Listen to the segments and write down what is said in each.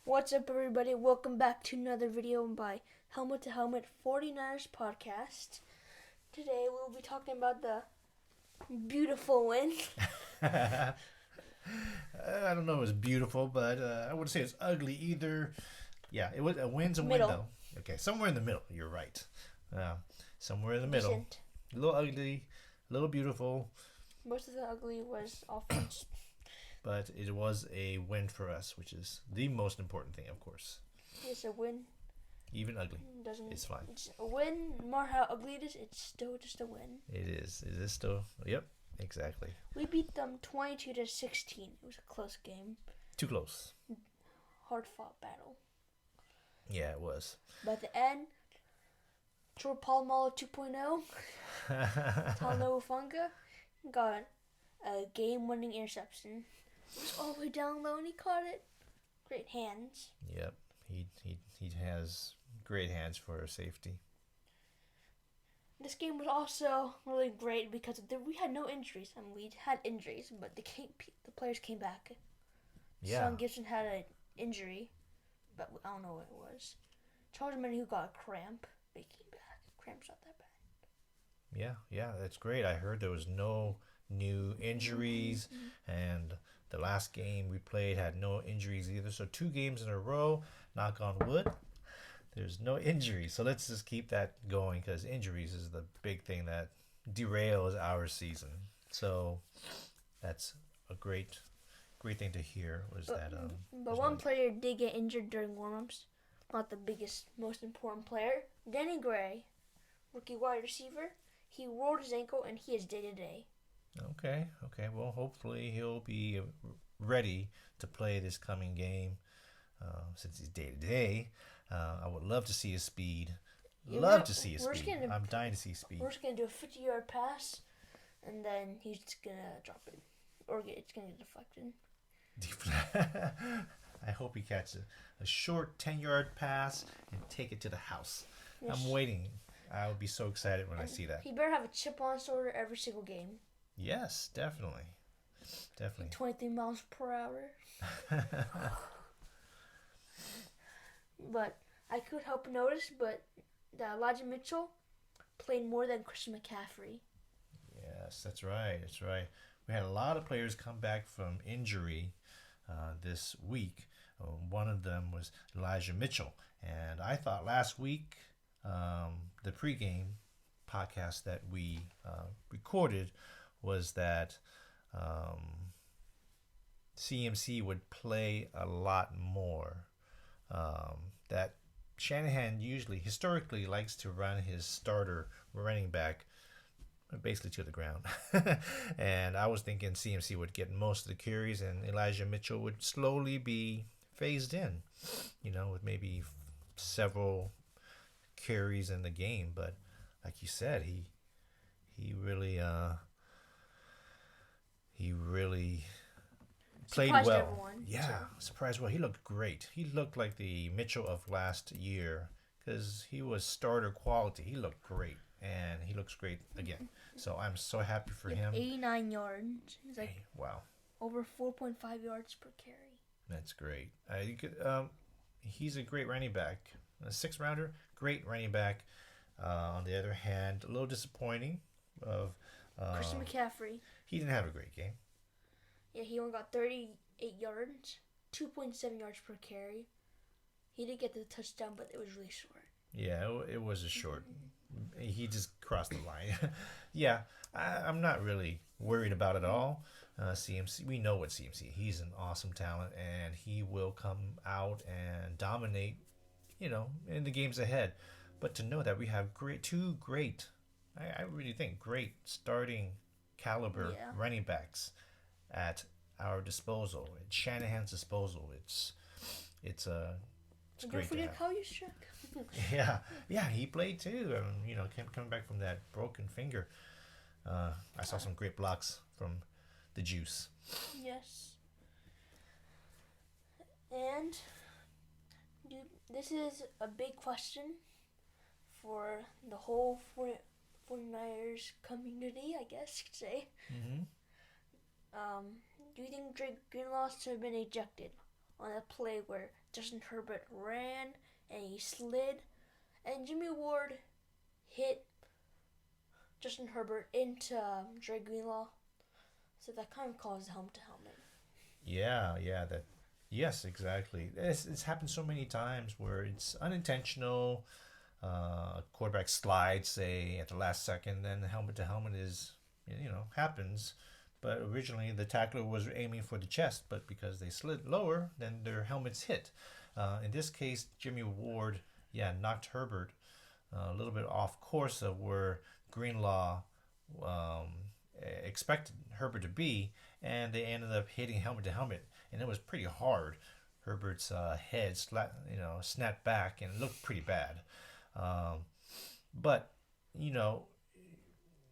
What's up, everybody? Welcome back to another video by Helmet to Helmet 49ers podcast. Today we'll be talking about the beautiful win. I don't know if it was beautiful, but I wouldn't say it's ugly either. Yeah, it was a win's a win, Middle. though. Okay, somewhere in the middle. You're right. Somewhere in the middle. Decent. A little ugly, a little beautiful, Most of the ugly was offense. but it was a win for us, which is the most important thing, of course. It's a win. Even ugly, Doesn't. it's fine. It's a win. No matter how ugly it is, it's still just a win. It is. It is still. Yep, exactly. We beat them 22-16. It was a close game. Too close. Hard fought battle. Yeah, it was. But at the end, Troy Polamalu 2.0, Talo Ufunga got a game-winning interception. It was all the way down low and he caught it. Great hands. Yep. He has great hands for a safety. This game was also really great because we had no injuries. I mean, we had injuries, but the players came back. Yeah. Son Gibson had an injury, but I don't know what it was. Charles Who got a cramp, but he came back. Cramp's not that bad. Yeah, that's great. I heard there was no new injuries, and the last game we played had no injuries either. So 2 games in a row, knock on wood, there's no injuries. So let's just keep that going because injuries is the big thing that derails our season. So that's a great thing to hear. But was one no- player did get injured during warm-ups. Not the biggest, most important player. Danny Gray, rookie wide receiver. He rolled his ankle and he is day-to-day. Okay. Well, hopefully he'll be ready to play this coming game. Since he's day to day, I would love to see his speed. Love to see his speed. I'm dying to see speed. We're just going to do a 50-yard pass, and then he's just going to drop it. Or it's going to get deflected. I hope he catches a short 10-yard pass and take it to the house. Yes. I'm waiting. I would be so excited when I see that. He better have a chip on his shoulder every single game. Yes, definitely. 23 miles per hour. But I could help notice, but Elijah Mitchell played more than Christian McCaffrey. Yes, that's right. We had a lot of players come back from injury this week. One of them was Elijah Mitchell. And I thought last week, the pregame podcast that we recorded was that CMC would play a lot more. That Shanahan historically likes to run his starter running back basically to the ground. And I was thinking CMC would get most of the carries and Elijah Mitchell would slowly be phased in, with maybe several carries in the game. But like you said, he really played Surprised well. everyone, Yeah, so. surprised well. He looked great. He looked like the Mitchell of last year because he was starter quality. He looked great, and he looks great again. So I'm so happy for him. 89 yards. He's like Wow, over 4.5 yards per carry. that's great. He's a great running back. A 6th-rounder, great running back. On the other hand, a little disappointing of Christian McCaffrey. he didn't have a great game. Yeah, he only got 38 yards, 2.7 yards per carry. He did get the touchdown, but it was really short. Yeah, it was a short. He just crossed the line. Yeah, I'm not really worried about it all. CMC, we know what CMC. He's an awesome talent, and he will come out and dominate, in the games ahead. But to know that we have two great, I really think great starting caliber running backs at our disposal, at Shanahan's disposal. It's great to Don't forget have. Kyle Juszczyk. Yeah, he played too. Coming back from that broken finger, I saw some great blocks from the Juice. Yes. And this is a big question for the whole 49ers community, I guess you could say. Mm-hmm. Do you think Drake Greenlaw should have been ejected? on a play where Justin Herbert ran and he slid, and Jimmy Ward hit Justin Herbert into Dre Greenlaw. So that kind of caused helmet to helmet. Yeah. Yes, exactly. It's happened so many times where it's unintentional. Quarterback slides, say at the last second, then the helmet to helmet is, happens. But originally the tackler was aiming for the chest, but because they slid lower, then their helmets hit. In this case, Jimmy Ward, knocked Herbert a little bit off course of where Greenlaw um, expected Herbert to be, and they ended up hitting helmet to helmet, and it was pretty hard. Herbert's head snapped back, and it looked pretty bad. But you know,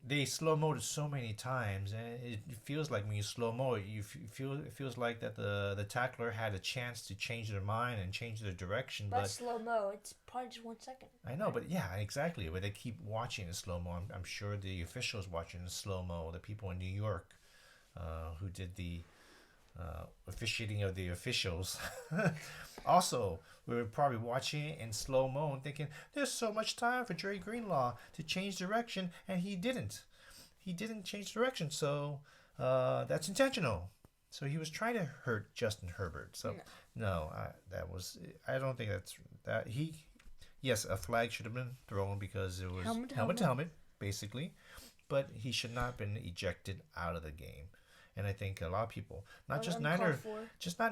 they slow mo it so many times, and it feels like when you slow mo it, it feels like that the tackler had a chance to change their mind and change their direction. But slow mo, it's probably just 1 second. I know, but yeah, exactly. But they keep watching in slow mo. I'm sure the officials watching in slow mo, the people in New York who did the officiating of the officials. Also, we were probably watching it in slow mo and thinking, there's so much time for Dre Greenlaw to change direction, and he didn't. He didn't change direction, so that's intentional. So he was trying to hurt Justin Herbert. So no, I don't think that's that he. Yes, a flag should have been thrown because it was helmet to helmet, basically, but he should not have been ejected out of the game. And I think a lot of people, not just not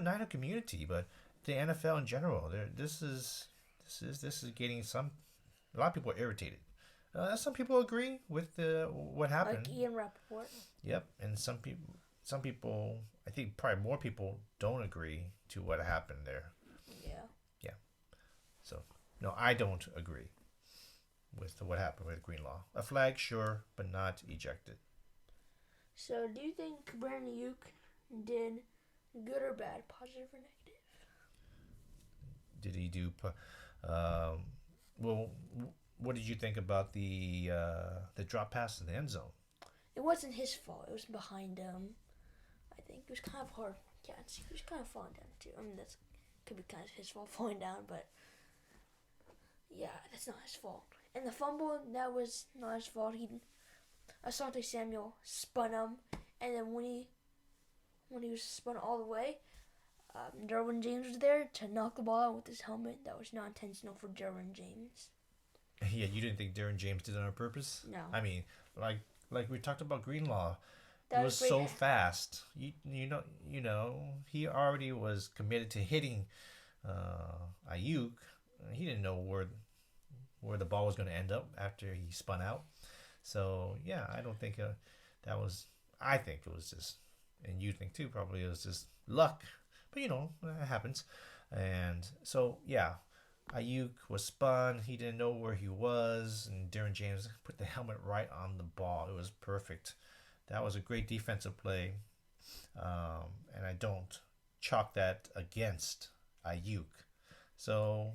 Niner community, but the NFL in general, this is getting a lot of people are irritated. Some people agree with what happened. Like Ian Rappaport. Yep, and some people, I think probably more people don't agree to what happened there. Yeah. Yeah. So no, I don't agree with what happened with Greenlaw. A flag, sure, but not ejected. So, do you think Brandon Ayuk did good or bad, positive or negative? Did he do? Well, what did you think about the drop pass in the end zone? It wasn't his fault. It was behind him. I think it was kind of hard. Yeah, he was kind of falling down too. I mean, that could be kind of his fault falling down, but yeah, that's not his fault. And the fumble, that was not his fault. Asante Samuel spun him, and then when he was spun all the way, Derwin James was there to knock the ball out with his helmet. That was not intentional for Derwin James. Yeah, you didn't think Derwin James did it on purpose? No. I mean, like we talked about Greenlaw, it was so fast. You know, he already was committed to hitting Ayuk. He didn't know where the ball was going to end up after he spun out. So yeah, I don't think that was. I think it was just, and you think too, probably it was just luck. But it happens. And so yeah, Ayuk was spun. He didn't know where he was, and Derwin James put the helmet right on the ball. It was perfect. That was a great defensive play, and I don't chalk that against Ayuk. So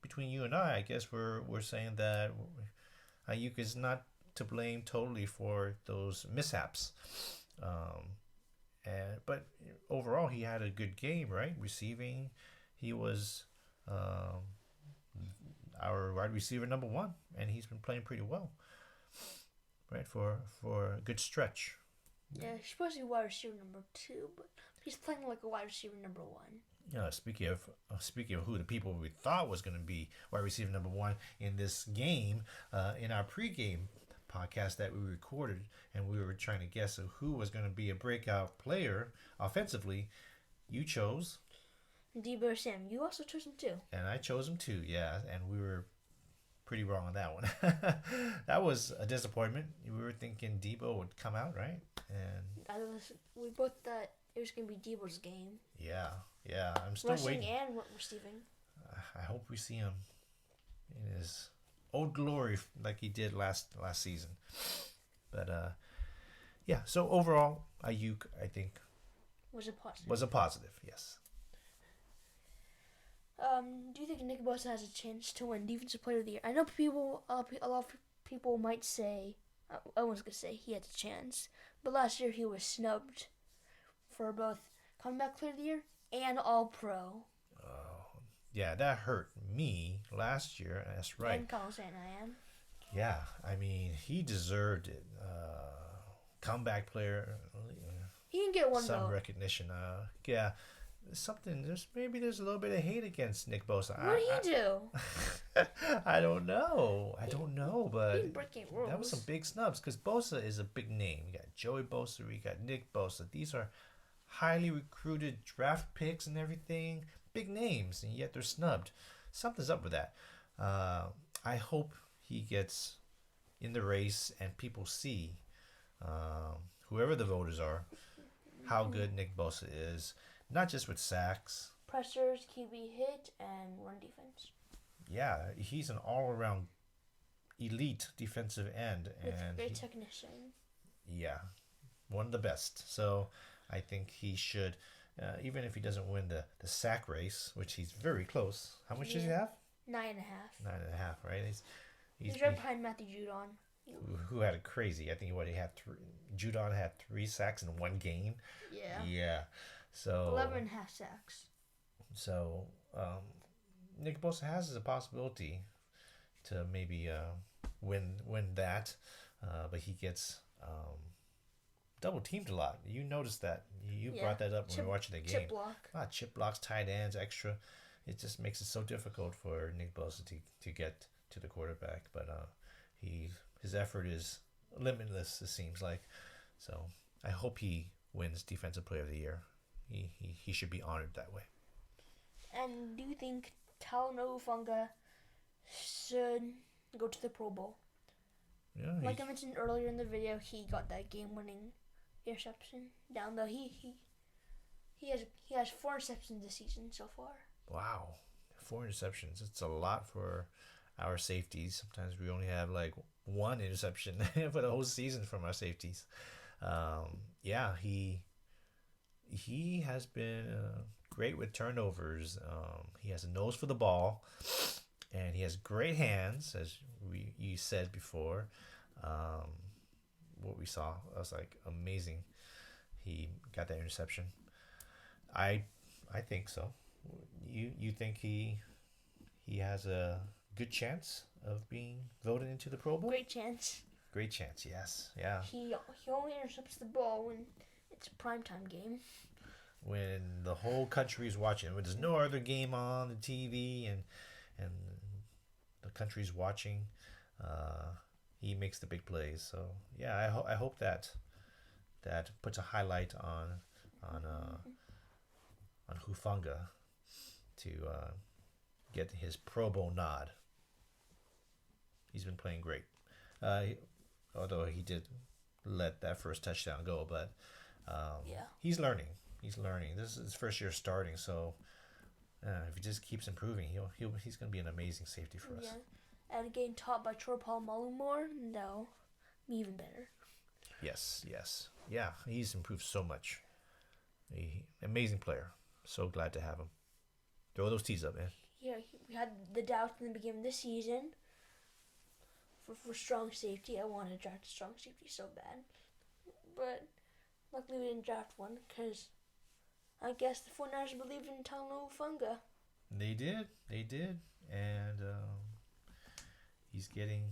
between you and I guess we're saying that Ayuk is not to blame totally for those mishaps. But overall, he had a good game, right? Receiving, he was our wide receiver number one, and he's been playing pretty well, right, for a good stretch. Yeah, he's supposed to be wide receiver number 2, but he's playing like a wide receiver number 1. Speaking of who the people we thought was going to be wide receiver number 1 in this game, in our pregame podcast that we recorded, and we were trying to guess who was going to be a breakout player offensively, you chose Deebo Sam. You also chose him too. And I chose him too, yeah, and we were pretty wrong on that one. That was a disappointment. We were thinking Deebo would come out, right? And we both thought it was going to be Deebo's game. Yeah, I'm still Rushing waiting. and receiving. I hope we see him in his old glory like he did last season. But yeah, so overall, Ayuk, I think, was a positive, yes. Do you think Nick Bosa has a chance to win Defensive Player of the Year? I know a lot of people might say, I was going to say he had a chance, but last year he was snubbed for both Comeback Player of the Year And All-Pro. Oh, yeah, that hurt me last year. That's right. And Carl St. Ian. Yeah, I mean, he deserved it. Comeback player, He didn't get one some vote. recognition. Yeah, something. There's a little bit of hate against Nick Bosa. What did he do? I don't know. I don't know, He but didn't break any rules. that was some big snubs because Bosa is a big name. You got Joey Bosa, you got Nick Bosa. These are highly recruited draft picks and everything, big names, and yet they're snubbed. Something's up with that. I hope he gets in the race and people see, whoever the voters are, how good Nick Bosa is, not just with sacks. Pressures, QB hit, and run defense. Yeah, he's an all-around elite defensive end, With and great technician. yeah, one of the best. So I think he should, even if he doesn't win the sack race, which he's very close. How much does he have? 9.5. 9.5, right? He's right behind Matthew Judon. Who had a crazy? I think he had three. Judon had 3 sacks in one game. Yeah. Yeah. So 11.5 sacks. So Nick Bosa has a possibility to maybe win that, but he gets double teamed a lot. You noticed that. You brought that up when we were watching the game. Chip block. Chip blocks, tight ends, extra. It just makes it so difficult for Nick Bosa to get to the quarterback. But his effort is limitless, it seems like. So I hope he wins Defensive Player of the Year. He should be honored that way. And do you think Talanoa Hufanga should go to the Pro Bowl? Yeah, like I mentioned earlier in the video, he got that game-winning interception. Down though, he has 4 interceptions this season so far. Wow, 4 interceptions. It's a lot for our safeties. Sometimes we only have like 1 interception for the whole season from our safeties. Yeah, he has been great with turnovers. He has a nose for the ball, and he has great hands, as you said before. What we saw was like amazing. He got that interception. I think so. You think he has a good chance of being voted into the Pro Bowl? Great chance. Great chance, yes. Yeah. He only intercepts the ball when it's a primetime game. When the whole country is watching, when there's no other game on the TV and the country's watching, he makes the big plays. So yeah, I hope that puts a highlight on Hufanga to get his Pro Bowl nod. He's been playing great, although he did let that first touchdown go, but he's learning. He's learning. This is his first year starting, so if he just keeps improving, he's going to be an amazing safety for us. Yeah, and getting taught by Troy Polamalu more, no, be even better. Yes. Yeah, he's improved so much. Amazing player. So glad to have him. Throw those tees up, man. Yeah, we had the doubt in the beginning of the season for strong safety. I wanted to draft a strong safety so bad, but luckily we didn't draft one because I guess the 49ers believed in Talanoa Hufanga. They did, and he's getting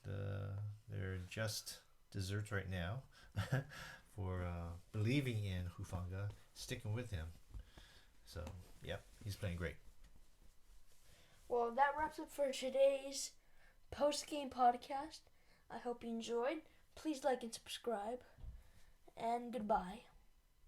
their just desserts right now for believing in Hufanga, sticking with him. So, yep, he's playing great. Well, that wraps up for today's post-game podcast. I hope you enjoyed. Please like and subscribe. And goodbye.